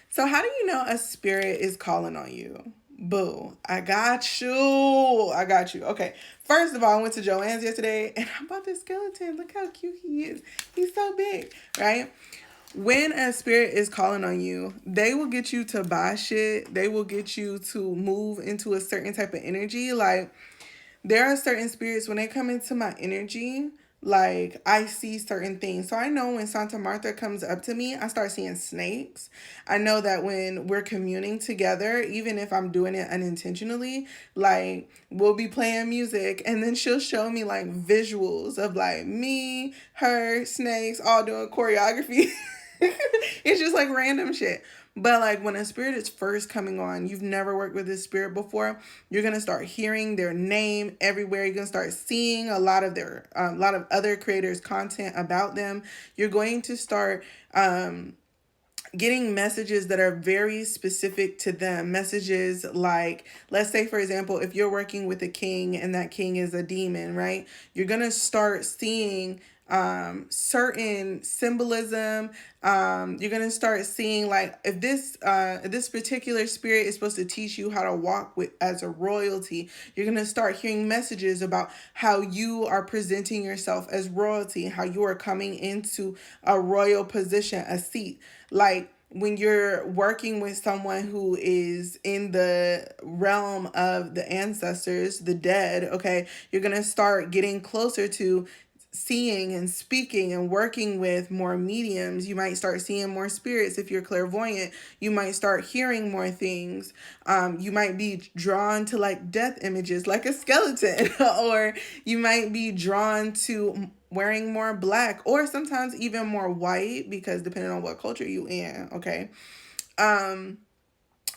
So how do you know a spirit is calling on you? Boo. I got you. I got you. Okay. First of all, I went to Joanne's yesterday and I bought this skeleton. Look how cute he is. He's so big, right? When a spirit is calling on you, they will get you to buy shit. They will get you to move into a certain type of energy. Like, there are certain spirits when they come into my energy, like I see certain things. So I know when Santa Martha comes up to me, I start seeing snakes. I know that when we're communing together, even if I'm doing it unintentionally, like we'll be playing music and then she'll show me like visuals of like me, her, snakes all doing choreography. It's just like random shit. But like when a spirit is first coming on, you've never worked with this spirit before, you're gonna start hearing their name everywhere. You're gonna start seeing a lot of other creators' content about them. You're going to start getting messages that are very specific to them. Messages like, let's say, for example, if you're working with a king and that king is a demon, right? You're going to start seeing certain symbolism. You're going to start seeing like if this particular spirit is supposed to teach you how to walk with as a royalty, you're going to start hearing messages about how you are presenting yourself as royalty, how you are coming into a royal position, a seat. Like when you're working with someone who is in the realm of the ancestors, the dead, okay, you're going to start getting closer to seeing and speaking and working with more mediums. You might start seeing more spirits if you're clairvoyant. You might start hearing more things. You might be drawn to like death images, like a skeleton, or you might be drawn to wearing more black or sometimes even more white because depending on what culture you in, okay?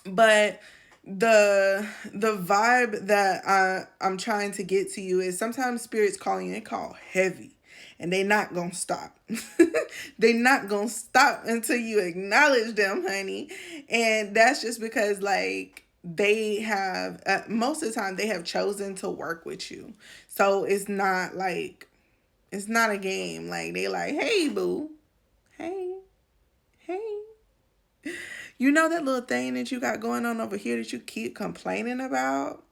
But the vibe that I'm trying to get to you is sometimes spirits calling you, they call heavy and they not gonna stop. They not gonna stop until you acknowledge them, honey. And that's just because like they have most of the time they have chosen to work with you. So it's not a game. Like they like, hey boo, hey, hey, you know that little thing that you got going on over here that you keep complaining about?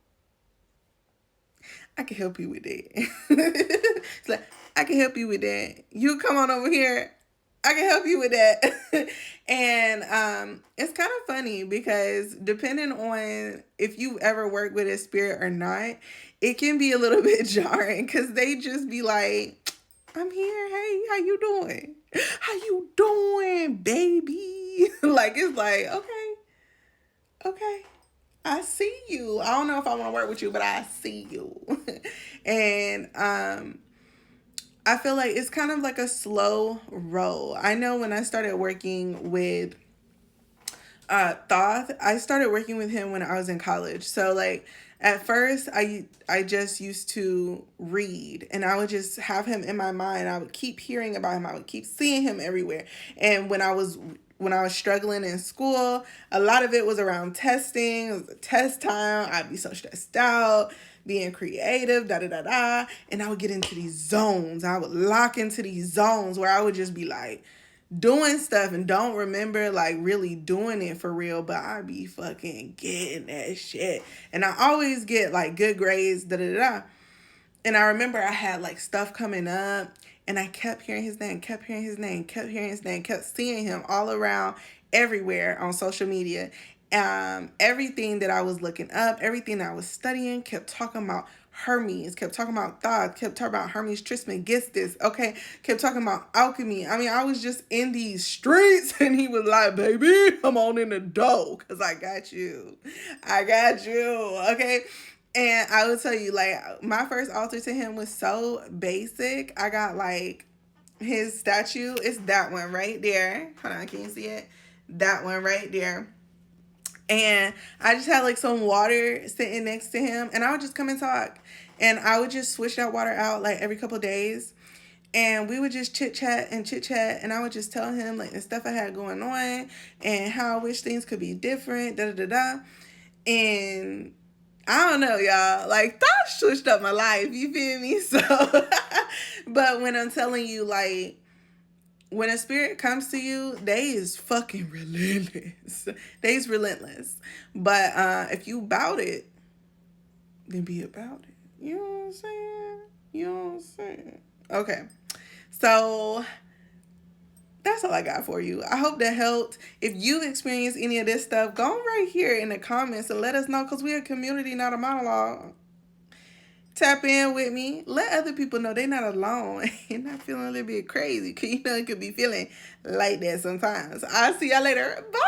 I can help you with that. It's like, I can help you with that. You come on over here. I can help you with that. And it's kind of funny because depending on if you ever work with a spirit or not, it can be a little bit jarring because they just be like, I'm here. Hey, how you doing? How you doing, baby? Like it's like, okay, okay. I see you. I don't know if I want to work with you, but I see you. And I feel like it's kind of like a slow roll. I know when I started working with Thoth, I started working with him when I was in college. So like at first I just used to read and I would just have him in my mind. I would keep hearing about him. I would keep seeing him everywhere. And when I was struggling in school, a lot of it was around testing. It was a test time. I'd be so stressed out, being creative, da da da da. And I would get into these zones. I would lock into these zones where I would just be like, doing stuff and don't remember like really doing it for real, but I be fucking getting that shit. And I always get like good grades, da da da. And I remember I had like stuff coming up and I kept hearing his name, kept hearing his name, kept hearing his name, kept seeing him all around everywhere on social media. Everything that I was looking up, everything that I was studying kept talking about Hermes, kept talking about Thoth, kept talking about Hermes Trismegistus, okay, kept talking about alchemy. I mean, I was just in these streets and he was like, baby, come on in the door because I got you. I got you, okay? And I will tell you, like, my first altar to him was so basic. I got like his statue. It's that one right there. Hold on, can you see it? That one right there. And I just had like some water sitting next to him, and I would just come and talk. And I would just switch that water out like every couple of days. And we would just chit chat and chit chat. And I would just tell him like the stuff I had going on and how I wish things could be different, da da da da. And I don't know, y'all. Like, that switched up my life. You feel me? So, but when I'm telling you, like, when a spirit comes to you, they is fucking relentless. They is relentless. But if you about it, then be about it. You know what I'm saying? You know what I'm saying? Okay. So that's all I got for you. I hope that helped. If you've experienced any of this stuff, go right here in the comments and let us know, because we're a community, not a monologue. Tap in with me. Let other people know they're not alone and not feeling a little bit crazy. Because you know it could be feeling like that sometimes. I'll see y'all later. Bye.